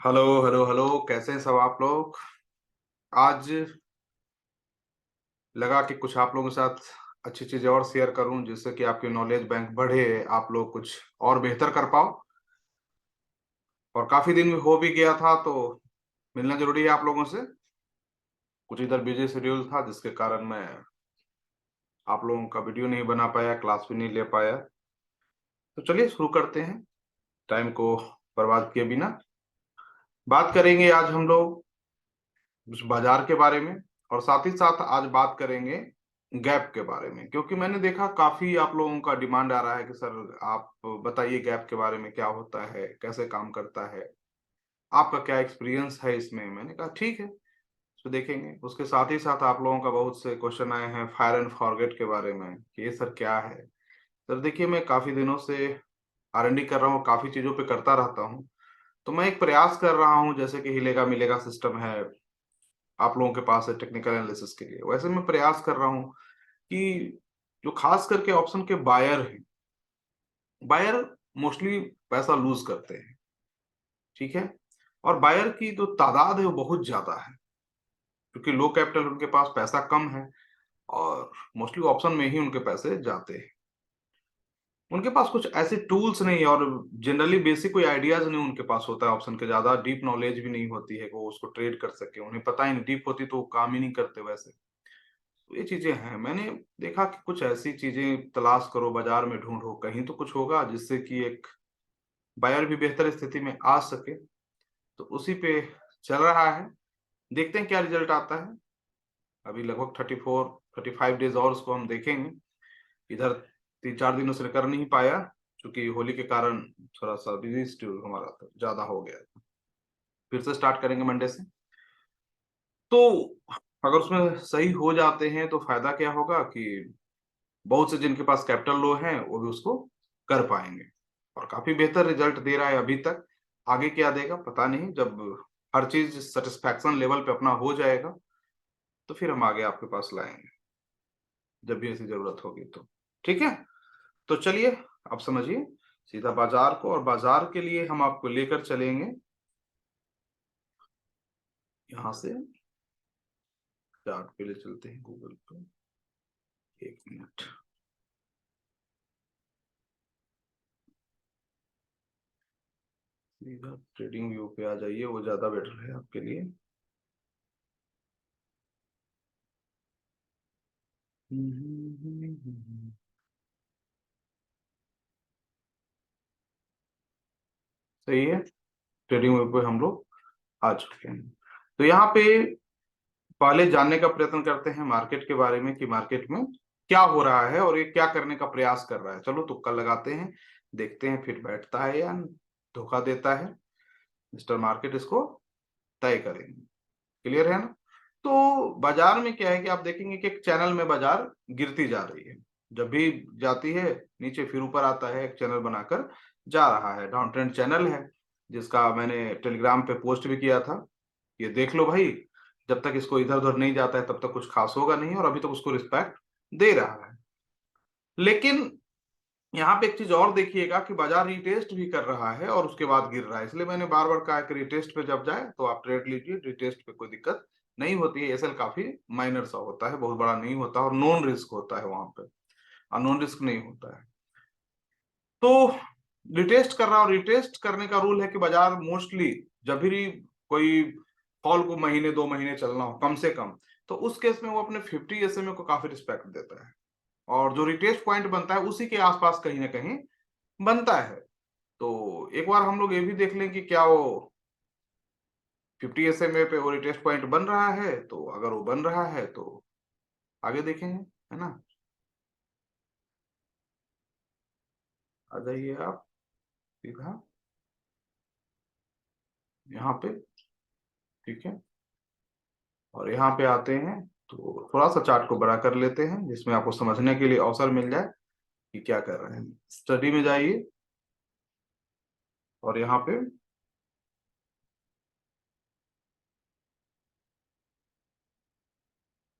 Hello hello hello, कैसे हैं सब आप लोग। आज लगा कि कुछ आप लोगों के साथ अच्छी चीजें और शेयर करूं, जिससे कि आपकी नॉलेज बैंक बढ़े, आप लोग कुछ और बेहतर कर पाओ। और काफी दिन हो भी गया था, तो मिलना जरूरी है आप लोगों से। कुछ इधर बिजी शेड्यूल था, जिसके कारण मैं आप लोगों का वीडियो नहीं बना पाया, क्लास भी नहीं ले पाया। तो चलिए शुरू करते हैं, टाइम को बर्बाद किए बिना। बात करेंगे आज हम लोग उस बाजार के बारे में, और साथ ही साथ आज बात करेंगे गैप के बारे में, क्योंकि मैंने देखा काफी आप लोगों का डिमांड आ रहा है कि सर आप बताइए गैप के बारे में, क्या होता है, कैसे काम करता है, आपका क्या एक्सपीरियंस है इसमें। मैंने कहा ठीक है, तो देखेंगे। उसके साथ ही साथ आप लोगों का बहुत से क्वेश्चन आए हैं फायर एंड फॉरगेट के बारे में कि ये सर क्या है। सर देखिए, मैं काफी दिनों से R&D कर रहा हूँ, काफी चीजों पे करता रहता हूँ। तो मैं एक प्रयास कर रहा हूँ, जैसे कि हिलेगा मिलेगा सिस्टम है आप लोगों के पास है टेक्निकल एनालिसिस के लिए, वैसे मैं प्रयास कर रहा हूँ कि जो खास करके ऑप्शन के बायर हैं, बायर मोस्टली पैसा लूज करते हैं, ठीक है। और बायर की जो तादाद है वो बहुत ज्यादा है, क्योंकि लो कैपिटल, उनके पास पैसा कम है, और मोस्टली ऑप्शन में ही उनके पैसे जाते हैं। उनके पास कुछ ऐसे टूल्स नहीं है, और जनरली बेसिक कोई आइडियाज नहीं उनके पास होता है ऑप्शन के, ज्यादा डीप नॉलेज भी नहीं होती है कि वो उसको ट्रेड कर सके। उन्हें पता ही नहीं, डीप होती तो वो काम ही नहीं करते वैसे। तो ये चीजें हैं, मैंने देखा कि कुछ ऐसी चीजें तलाश करो, बाजार में ढूंढो, कहीं तो कुछ होगा जिससे कि एक बायर भी बेहतर स्थिति में आ सके। तो उसी पे चल रहा है, देखते हैं क्या रिजल्ट आता है। अभी लगभग 34-35 डेज और उसको हम देखेंगे। इधर 3-4 दिनों से कर नहीं पाया, क्योंकि होली के कारण थोड़ा सा बिजी शेड्यूल हमारा तो ज्यादा हो गया। फिर से स्टार्ट करेंगे मंडे से। तो अगर उसमें सही हो जाते हैं तो फायदा क्या होगा कि बहुत से जिनके पास कैपिटल लो है वो भी उसको कर पाएंगे, और काफी बेहतर रिजल्ट दे रहा है अभी तक। आगे क्या देगा पता नहीं, जब हर चीज सेटिस्फैक्शन लेवल पे अपना हो जाएगा तो फिर हम आगे आपके पास लाएंगे, जब भी ऐसी जरूरत होगी तो। ठीक है, तो चलिए आप समझिए सीधा बाजार को, और बाजार के लिए हम आपको लेकर चलेंगे यहाँ से। चार्ट पे ले चलते हैं गूगल पे, 1 मिनट। सीधा ट्रेडिंग व्यू पे आ जाइए, वो ज्यादा बेटर है आपके लिए। सही है, ट्रेडिंग व्यू पे हम लोग आ चुके हैं। तो यहाँ पे पहले जानने का प्रयत्न करते हैं मार्केट के बारे में, कि मार्केट में क्या हो रहा है और ये क्या करने का प्रयास कर रहा है। चलो तुक्का लगाते हैं, देखते हैं फिर बैठता है या धोखा देता है। मिस्टर मार्केट इसको तय करेंगे। क्लियर है ना। तो बाजार में क्या है कि आप देखेंगे कि एक चैनल में बाजार गिरती जा रही है, जब भी जाती है नीचे फिर ऊपर आता है, एक चैनल बनाकर जा रहा है, डाउन ट्रेंड चैनल है, जिसका मैंने टेलीग्राम पे पोस्ट भी किया था। ये देख लो भाई, जब तक इसको इधर उधर नहीं जाता है तब तक कुछ खास होगा नहीं, और अभी तक उसको रिस्पेक्ट दे रहा है। लेकिन यहाँ पे एक चीज और देखिएगा कि बाजार रिटेस्ट भी कर रहा है और उसके बाद गिर रहा है, इसलिए मैंने बार बार कहा कि रिटेस्ट पे जब जाए तो आप ट्रेड लीजिए, रिटेस्ट पे कोई दिक्कत नहीं होती है। एसएल काफी माइनर सा होता है, बहुत बड़ा नहीं होता, और नॉन रिस्क होता है वहां पे, और नॉन रिस्क नहीं होता है। तो रिटेस्ट कर रहा है, और रिटेस्ट करने का रूल है कि बाजार मोस्टली जब भी कोई फॉल को महीने 2 महीने चलना हो कम से कम, तो उस केस में वो अपने 50 SMA को काफी रिस्पेक्ट देता है, और जो रिटेस्ट पॉइंट बनता है उसी के आसपास कहीं ना कहीं बनता है। तो एक बार हम लोग ये भी देख लें कि क्या वो 50 SMA पे वो रिटेस्ट पॉइंट बन रहा है। तो अगर वो बन रहा है तो आगे देखेंगे, है ना। आ जाइए आप सीधा यहाँ पे, ठीक है। और यहाँ पे आते हैं तो थोड़ा सा चार्ट को बड़ा कर लेते हैं, जिसमें आपको समझने के लिए अवसर मिल जाए कि क्या कर रहे हैं। स्टडी में जाइए, और यहाँ पे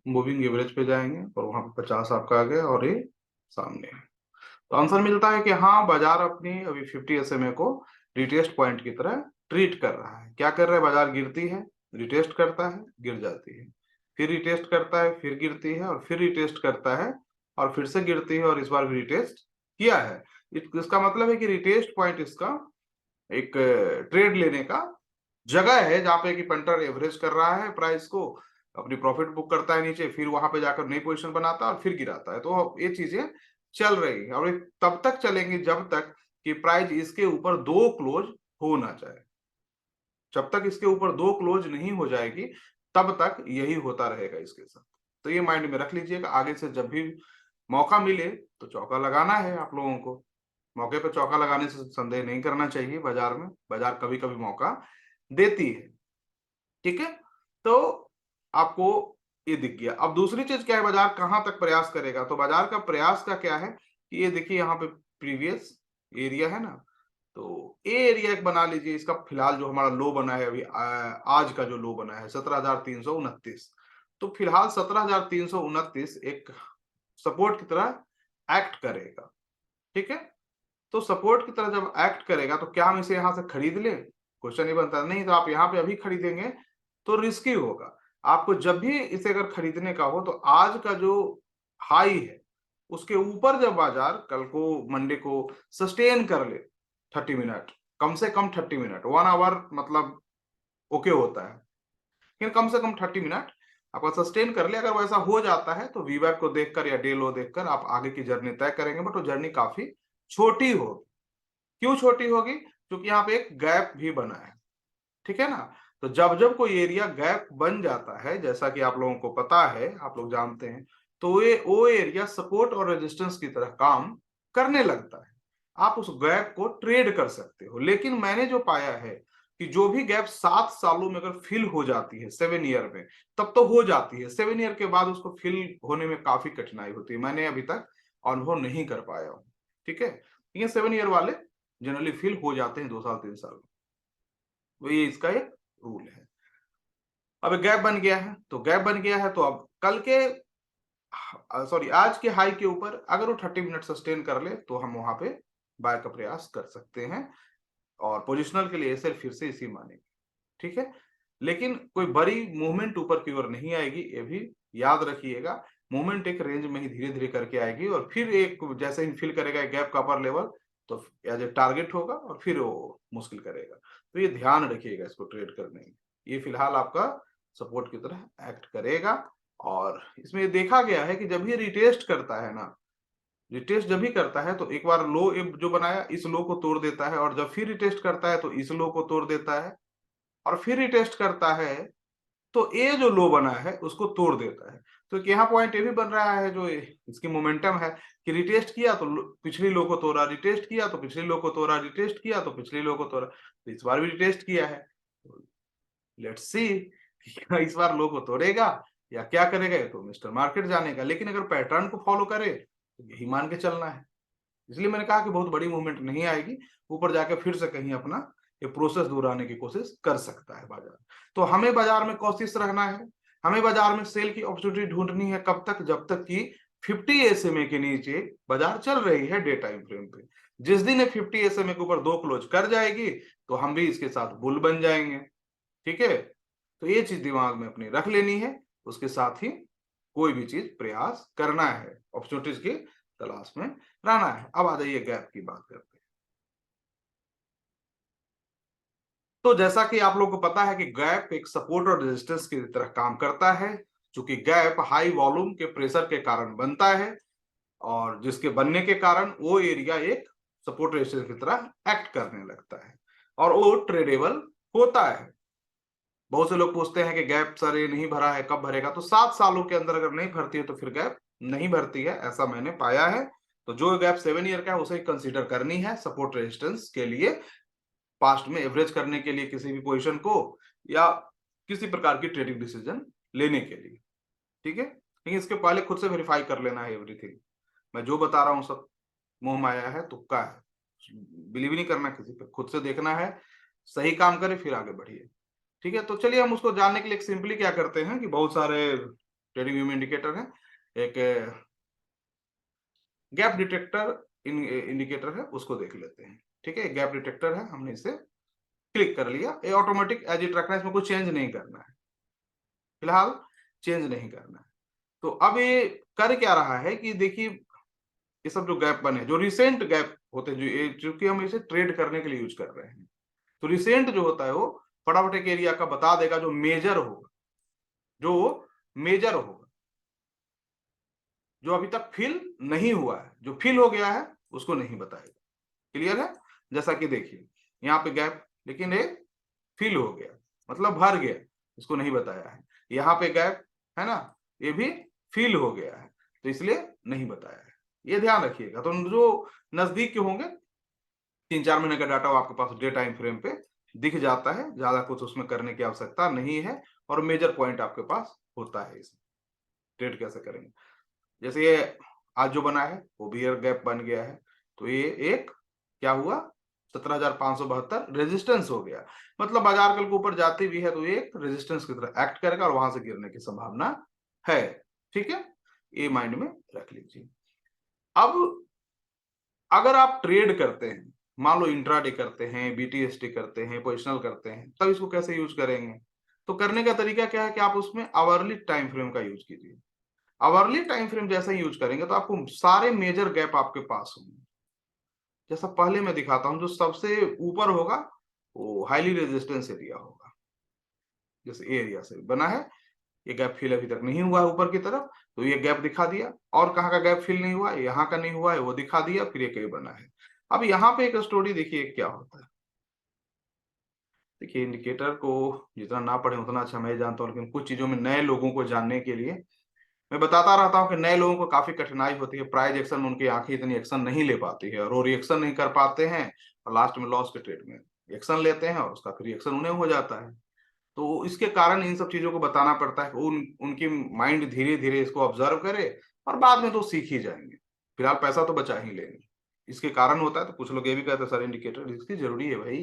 मूविंग एवरेज पे जाएंगे, और वहां पे 50 आपका आ गया, और ये सामने है। तो आंसर मिलता है कि हाँ, बाजार अपनी अभी 50 SMA को रिटेस्ट पॉइंट की तरह ट्रीट कर रहा है। क्या कर रहा है, बाजार गिरती है, रिटेस्ट करता है, गिर जाती है, फिर रिटेस्ट करता है, फिर गिरती है, और फिर रिटेस्ट करता है, और फिर से गिरती है, और इस बार भी रिटेस्ट किया है। इसका मतलब है कि रिटेस्ट पॉइंट इसका एक ट्रेड लेने का जगह है, जहां पे कि पंटर एवरेज कर रहा है प्राइस को, अपनी प्रॉफिट बुक करता है नीचे, फिर वहां पे जाकर नई पोजीशन बनाता है और फिर गिराता है। तो ये चीजें चल रही है, और ये तब तक चलेंगी जब तक कि प्राइस इसके ऊपर 2 क्लोज हो ना जाए। जब तक इसके ऊपर 2 क्लोज नहीं हो जाएगी, तब तक यही होता रहेगा इसके साथ। तो ये माइंड में रख लीजिएगा, आगे से जब भी मौका मिले तो चौका लगाना है आप लोगों को। मौके पे चौका लगाने से संदेह नहीं करना चाहिए बाजार में, बाजार कभी-कभी मौका देती है। ठीक है? तो आपको ये दिख गया। अब दूसरी चीज़ क्या है, बाजार कहाँ तक प्रयास करेगा? तो बाजार का प्रयास का क्या है कि ये देखिए यहाँ पे प्रीवियस एरिया है ना, तो ये एरिया एक बना लीजिए। इसका फिलहाल जो हमारा लो बना है अभी, आज का जो लो बना है 17,329, तो फिलहाल 17,329 एक सपोर्ट की तरह एक्ट करेगा। ठीक है? तो सपोर्ट की तरह जब एक्ट करेगा तो क्या हम इसे यहाँ से खरीद लें? क्वेश्चन ये बनता है। नहीं, तो आप यहाँ पे अभी खरीदेंगे तो रिस्की होगा। आपको जब भी इसे अगर खरीदने का हो तो आज का जो हाई है उसके ऊपर जब बाजार कल को मंडे को सस्टेन कर ले 30 मिनट, कम से कम 30 मिनट, 1 आवर मतलब ओके होता है, लेकिन कम से कम 30 मिनट आपका सस्टेन कर ले। अगर वैसा हो जाता है तो वीवैप को देखकर या डे लो देखकर आप आगे की जर्नी तय करेंगे, बट वो जर्नी काफी छोटी होगी। क्यों छोटी होगी? क्योंकि यहाँ पे एक गैप भी बना है। ठीक है ना? तो जब जब कोई एरिया गैप बन जाता है, जैसा कि आप लोगों को पता है, आप लोग जानते हैं, तो ये वो एरिया सपोर्ट और रेजिस्टेंस की तरह काम करने लगता है। आप उस गैप को ट्रेड कर सकते हो। लेकिन मैंने जो पाया है कि जो भी गैप 7 सालों में अगर फिल हो जाती है, 7 ईयर में, तब तो हो जाती है। 7 ईयर के बाद उसको फिल होने में काफी कठिनाई होती है। मैंने अभी तक अनुभव नहीं कर पाया हूँ। ठीक है? ये 7 ईयर वाले जनरली फिल हो जाते हैं 2 साल 3 साल में। तो ये इसका एक रूल है। अब गैप बन गया है, तो गैप बन गया है, तो अब कल के सॉरी आज के हाई के ऊपर अगर वो 30 मिनट सस्टेन कर ले तो हम वहां पे बाय का प्रयास कर सकते हैं, और पोजिशनल के लिए सिर्फ फिर से इसी मानेंगे। ठीक है? लेकिन कोई बड़ी मूवमेंट ऊपर की ओर नहीं आएगी, ये भी याद रखिएगा। मूवमेंट एक रेंज में ही धीरे-धीरे करके आएगी, और फिर एक जैसे ही फिल करेगा गैप का अपर लेवल, तो एज ए टारगेट होगा और फिर वो मुश्किल करेगा। तो ये ध्यान रखिएगा इसको ट्रेड करने में। ये फिलहाल आपका सपोर्ट की तरह एक्ट करेगा, और इसमें देखा गया है कि जब ये रिटेस्ट करता है ना, रिटेस्ट जब भी करता है तो एक बार लो जो बनाया इस लो को तोड़ देता है, और जब फिर रिटेस्ट करता है तो इस लो को तोड़ देता है, और फिर रिटेस्ट करता है तो ये जो लो बना है उसको तोड़ देता है। तो यहाँ पॉइंट ये भी बन रहा है, जो इसकी मोमेंटम है कि रिटेस्ट किया तो पिछली लो को तोड़ा, रिटेस्ट किया तो पिछली लो को तोड़ा, रिटेस्ट किया तो पिछली लो को तोड़ा, तो इस बार भी रिटेस्ट किया है। लेट्स सी इस बार लो को तोड़ेगा या क्या करेगा, ये तो मिस्टर मार्केट जानेगा। लेकिन अगर पैटर्न को फॉलो करे तो यही मान के चलना है। इसलिए मैंने कहा कि बहुत बड़ी मूवमेंट नहीं आएगी, ऊपर जाके फिर से कहीं अपना ये प्रोसेस दोहराने की कोशिश कर सकता है बाजार। तो हमें बाजार में कोशिश रखना है, हमें बाजार में सेल की अपॉर्चुनिटी ढूंढनी है। कब तक? जब तक कि 50 एसएमए के नीचे बाजार चल रही है डे टाइम फ्रेम पे। जिस दिन 50 एसएमए के ऊपर 2 क्लोज कर जाएगी तो हम भी इसके साथ बुल बन जाएंगे। ठीक है? तो ये चीज दिमाग में अपनी रख लेनी है। उसके साथ ही कोई भी चीज प्रयास करना है, अपॉर्चुनिटीज की तलाश में रहना है। अब आ जाइए गैप की बात करते हैं। तो जैसा कि आप लोगों को पता है कि गैप एक सपोर्ट और रेजिस्टेंस की तरह काम करता है, चूंकि गैप हाई वॉल्यूम के प्रेशर के कारण बनता है, और जिसके बनने के कारण वो एरिया एक सपोर्ट रेजिस्टेंस की तरह एक्ट करने लगता है, और वो ट्रेडेबल होता है। बहुत से लोग पूछते हैं कि गैप सर ये नहीं भरा है, कब भरेगा? तो 7 सालों के अंदर अगर नहीं भरती है तो फिर गैप नहीं भरती है, ऐसा मैंने पाया है। तो जो गैप 7 ईयर का है उसे कंसीडर करनी है सपोर्ट रेजिस्टेंस के लिए, पास्ट में एवरेज करने के लिए किसी भी पोजीशन को, या किसी प्रकार की ट्रेडिंग डिसीजन लेने के लिए। ठीक है? लेकिन इसके पहले खुद से वेरीफाई कर लेना है एवरीथिंग। मैं जो बता रहा हूँ सब मोह माया है, तुक्का है, बिलीव नहीं करना किसी पे, खुद से देखना है, सही काम करे फिर आगे बढ़िए। ठीक है? तो चलिए हम उसको जानने के लिए सिंपली क्या करते हैं कि बहुत सारे ट्रेडिंग व्यू में इंडिकेटर हैं। एक गैप डिटेक्टर इंडिकेटर है, उसको देख लेते हैं। ठीक है? गैप डिटेक्टर है, हमने इसे क्लिक कर लिया, ये ऑटोमेटिक एज इट रखना है, इसमें कुछ चेंज नहीं करना है, फिलहाल चेंज नहीं करना है। तो अब ये कर क्या रहा है कि देखिए ये सब जो गैप बने, जो रिसेंट गैप होते हैं, जो ये चूंकि हम इसे ट्रेड करने के लिए यूज कर रहे हैं, तो रिसेंट जो होता है वो फटाफट एक एरिया का बता देगा जो मेजर होगा, जो मेजर होगा, जो अभी तक फिल नहीं हुआ है, जो फिल हो गया है उसको नहीं बताएगा। क्लियर है? जैसा कि देखिए यहाँ पे गैप, लेकिन ये फिल हो गया मतलब भर गया, इसको नहीं बताया है। यहाँ पे गैप है ना, ये भी फिल हो गया है, तो इसलिए नहीं बताया है, ये ध्यान रखिएगा। तो जो नजदीक के होंगे 3-4 महीने का डाटा आपके पास डे टाइम फ्रेम पे दिख जाता है, ज्यादा कुछ उसमें करने की आवश्यकता नहीं है, और मेजर पॉइंट आपके पास होता है। इसमें ट्रेड कैसे करेंगे, जैसे ये आज जो बना है वो बियर गैप बन गया है, तो ये एक क्या हुआ 17,572 रेजिस्टेंस हो गया, मतलब बाजार कल के ऊपर जाती भी है तो ये एक रेजिस्टेंस की तरह एक्ट करेगा और वहां से गिरने की संभावना है। ठीक है, ये माइंड में रख लीजिए। अब अगर आप ट्रेड करते हैं, मान लो इंट्राडे करते हैं, बीटीएसटी करते हैं, पोजिशनल करते हैं, तब इसको कैसे यूज करेंगे? तो करने का तरीका क्या है कि आप उसमें आवरली टाइम फ्रेम का यूज कीजिए। आवरली टाइम फ्रेम जैसा यूज करेंगे तो आपको सारे मेजर गैप आपके पास होंगे। जैसा पहले मैं दिखाता हूं, जो सबसे ऊपर होगा वो हाईली रेजिस्टेंस एरिया होगा, जैसे एरिया से बना है, ये गैप फिल अभी तक नहीं हुआ है ऊपर की तरफ, तो ये गैप दिखा दिया। और कहाँ का गैप फिल नहीं हुआ है, यहाँ का नहीं हुआ है, वो दिखा दिया, फिर ये कहीं बना है। अब यहाँ पे एक स्टोरी देखिए क्या होता है। देखिए इंडिकेटर को जितना ना पढ़े उतना अच्छा मैं जानता हूँ, लेकिन कुछ चीजों में नए लोगों को जानने के लिए मैं बताता रहता हूँ कि नए लोगों को काफी कठिनाई होती है, प्राइस एक्शन में उनकी आंखें इतनी एक्शन नहीं ले पाती है, और वो रिएक्शन नहीं कर पाते हैं, और लास्ट में लॉस के ट्रेड में एक्शन लेते हैं और उसका फिर रिएक्शन उन्हें हो जाता है। तो इसके कारण इन सब चीजों को बताना पड़ता है, उनकी माइंड धीरे धीरे इसको ऑब्जर्व करे, और बाद में तो सीख ही जाएंगे, फिलहाल पैसा तो बचा ही लेंगे। इसके कारण होता है, तो कुछ लोग ये भी कहते हैं सर इंडिकेटर इसकी जरूरी है भाई,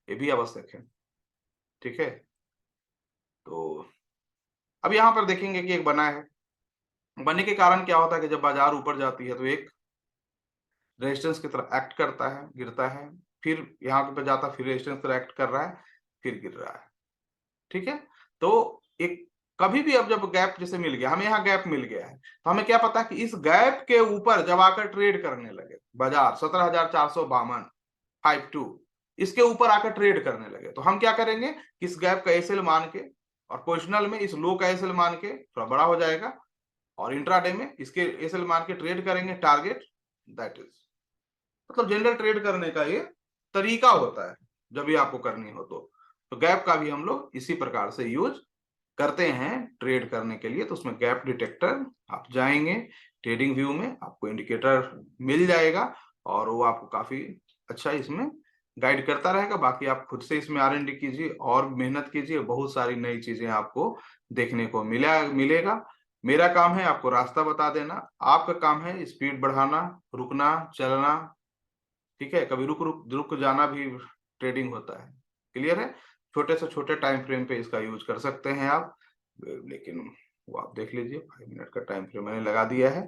ये भी आवश्यक है। ठीक है, तो अब यहाँ पर देखेंगे कि एक बना है, बनने के कारण क्या होता है कि जब बाजार ऊपर जाती है तो एक रेजिस्टेंस की तरह एक्ट करता है, गिरता है, फिर यहाँ पे जाता है, फिर रेजिस्टेंस की तरह एक्ट कर रहा है, फिर गिर रहा है। ठीक है, तो एक कभी भी अब जब गैप जैसे मिल गया, हमें यहाँ गैप मिल गया है, तो हमें क्या पता है कि इस गैप के ऊपर जब आकर ट्रेड करने लगे बाजार 17,452 52 इसके ऊपर आकर ट्रेड करने लगे, तो हम क्या करेंगे कि इस गैप का एसएल मान के, और पोजिशनल में इस लो का एसएल मान के थोड़ा बड़ा हो जाएगा, और इंट्राडे में इसके एसएल मान के ट्रेड करेंगे टारगेट, दैट इज मतलब जनरल ट्रेड करने का ये तरीका होता है जब भी आपको करनी हो तो गैप का भी हम लोग इसी प्रकार से यूज करते हैं ट्रेड करने के लिए। तो उसमें गैप डिटेक्टर आप जाएंगे, ट्रेडिंग व्यू में आपको इंडिकेटर मिल जाएगा, और वो आपको काफी अच्छा इसमें गाइड करता रहेगा। बाकी आप खुद से इसमें R&D कीजिए और मेहनत कीजिए, बहुत सारी नई चीजें आपको देखने को मिलेगा। मेरा काम है आपको रास्ता बता देना, आपका काम है स्पीड बढ़ाना, रुकना, चलना। ठीक है, कभी रुक रुक रुक जाना भी ट्रेडिंग होता है। क्लियर है? छोटे से छोटे टाइम फ्रेम पे इसका यूज कर सकते हैं आप, लेकिन वो आप देख लीजिए 5 मिनट का टाइम फ्रेम मैंने लगा दिया है,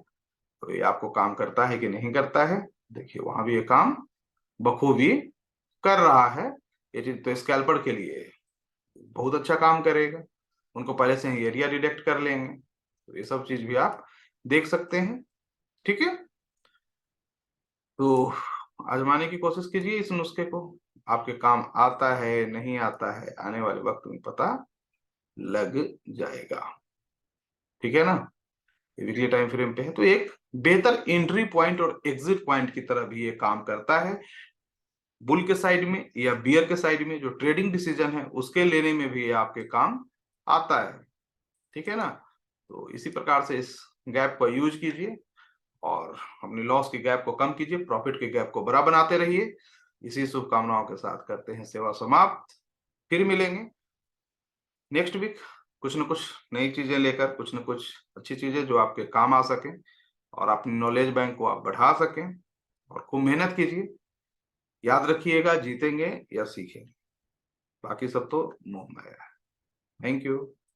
तो ये आपको काम करता है कि नहीं करता है। देखिए वहां भी ये काम बखूबी कर रहा है। ये चीज तो स्कैल्पर के लिए बहुत अच्छा काम करेगा, उनको पहले से ही एरिया डिटेक्ट कर लेंगे, तो ये सब चीज भी आप देख सकते हैं। ठीक है, तो आजमाने की कोशिश कीजिए इस नुस्खे को, आपके काम आता है नहीं आता है आने वाले वक्त में पता लग जाएगा। ठीक है ना, ये वीकली टाइम फ्रेम पे है, तो एक बेहतर एंट्री पॉइंट और एग्जिट पॉइंट की तरह भी ये काम करता है। बुल के साइड में या बियर के साइड में जो ट्रेडिंग डिसीजन है उसके लेने में भी ये आपके काम आता है। ठीक है ना, तो इसी प्रकार से इस गैप को यूज कीजिए और अपनी लॉस की गैप को कम कीजिए, प्रॉफिट के गैप को बड़ा बनाते रहिए। इसी शुभकामनाओं के साथ करते हैं सेवा समाप्त, फिर मिलेंगे नेक्स्ट वीक कुछ न कुछ नई चीजें लेकर, कुछ न कुछ अच्छी चीजें जो आपके काम आ सके और अपनी नॉलेज बैंक को आप बढ़ा सकें। और खूब मेहनत कीजिए, याद रखिएगा जीतेंगे या सीखेंगे, बाकी सब तो मोह माया है। Thank you.